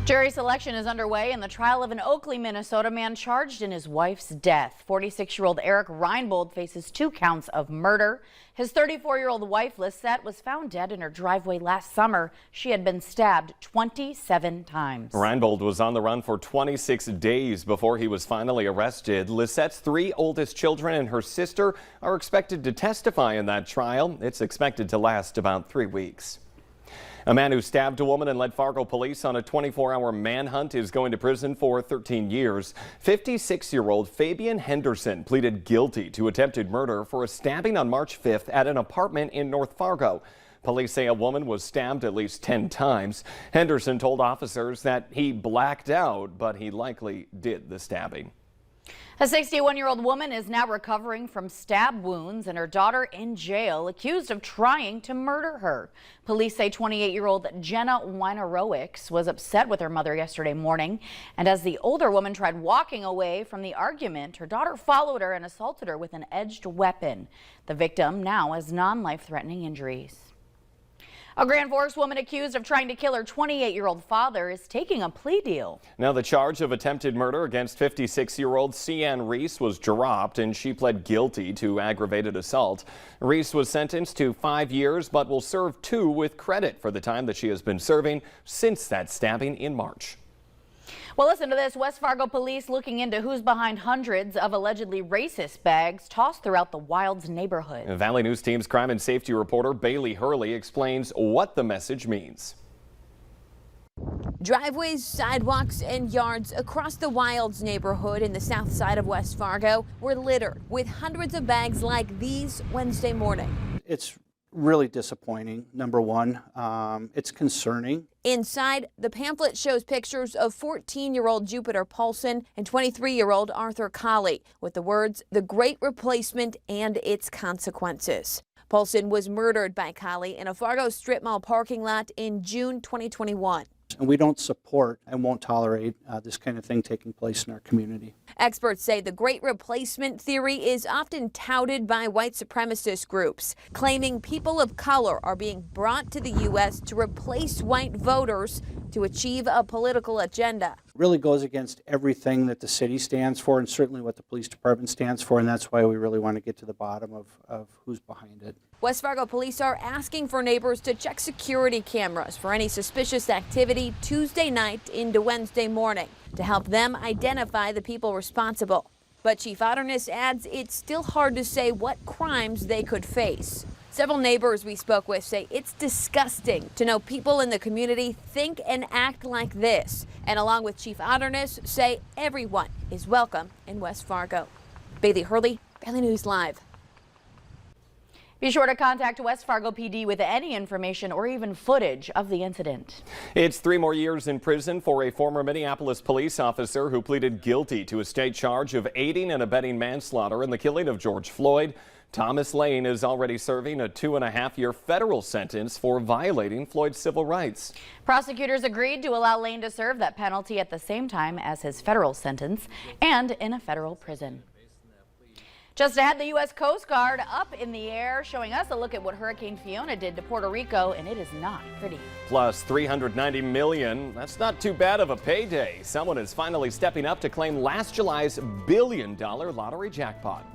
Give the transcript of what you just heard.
Jury selection is underway in the trial of an Oakley, Minnesota man charged in his wife's death. 46-year-old Eric Reinbold faces 2 counts of murder. His 34-year-old wife, Lisette, was found dead in her driveway last summer. She had been stabbed 27 times. Reinbold was on the run for 26 days before he was finally arrested. Lisette's 3 oldest children and her sister are expected to testify in that trial. It's expected to last about 3 weeks. A man who stabbed a woman and led Fargo police on a 24-hour manhunt is going to prison for 13 years. 56-year-old Fabian Henderson pleaded guilty to attempted murder for a stabbing on March 5th at an apartment in North Fargo. Police say a woman was stabbed at least 10 times. Henderson told officers that he blacked out, but he likely did the stabbing. A 61-year-old woman is now recovering from stab wounds and her daughter in jail, accused of trying to murder her. Police say 28-year-old Jenna Wynarowicz was upset with her mother yesterday morning, and as the older woman tried walking away from the argument, her daughter followed her and assaulted her with an edged weapon. The victim now has non-life-threatening injuries. A Grand Forks woman accused of trying to kill her 28-year-old father is taking a plea deal. Now the charge of attempted murder against 56-year-old Cian Reese was dropped and she pled guilty to aggravated assault. Reese was sentenced to 5 years but will serve 2 with credit for the time that she has been serving since that stabbing in March. Well, listen to this. West Fargo police looking into who's behind hundreds of allegedly racist bags tossed throughout the Wilds neighborhood. Valley News Team's crime and safety reporter Bailey Hurley explains what the message means. Driveways, sidewalks, and yards across the Wilds neighborhood in the south side of West Fargo were littered with hundreds of bags like these Wednesday morning. It's really disappointing, number one. It's concerning. Inside, the pamphlet shows pictures of 14-year-old Jupiter Paulson and 23-year-old Arthur Colley with the words, "The Great Replacement and Its Consequences." Paulson was murdered by Colley in a Fargo strip mall parking lot in June 2021. And we don't support and won't tolerate this kind of thing taking place in our community. Experts say the Great Replacement theory is often touted by white supremacist groups, claiming people of color are being brought to the U.S. to replace white voters to achieve a political agenda. It really goes against everything that the city stands for and certainly what the police department stands for, and that's why we really want to get to the bottom of who's behind it. West Fargo police are asking for neighbors to check security cameras for any suspicious activity Tuesday night into Wednesday morning to help them identify the people responsible. But Chief Otterness adds it's still hard to say what crimes they could face. Several neighbors we spoke with say it's disgusting to know people in the community think and act like this. And along with Chief Otterness, say everyone is welcome in West Fargo. Bailey Hurley, Valley News Live. Be sure to contact West Fargo PD with any information or even footage of the incident. It's 3 more years in prison for a former Minneapolis police officer who pleaded guilty to a state charge of aiding and abetting manslaughter in the killing of George Floyd. Thomas Lane is already serving a 2.5-year federal sentence for violating Floyd's civil rights. Prosecutors agreed to allow Lane to serve that penalty at the same time as his federal sentence and in a federal prison. Just ahead, the U.S. Coast Guard up in the air, showing us a look at what Hurricane Fiona did to Puerto Rico, and it is not pretty. Plus $390 million. That's not too bad of a payday. Someone is finally stepping up to claim last July's $1 billion lottery jackpot.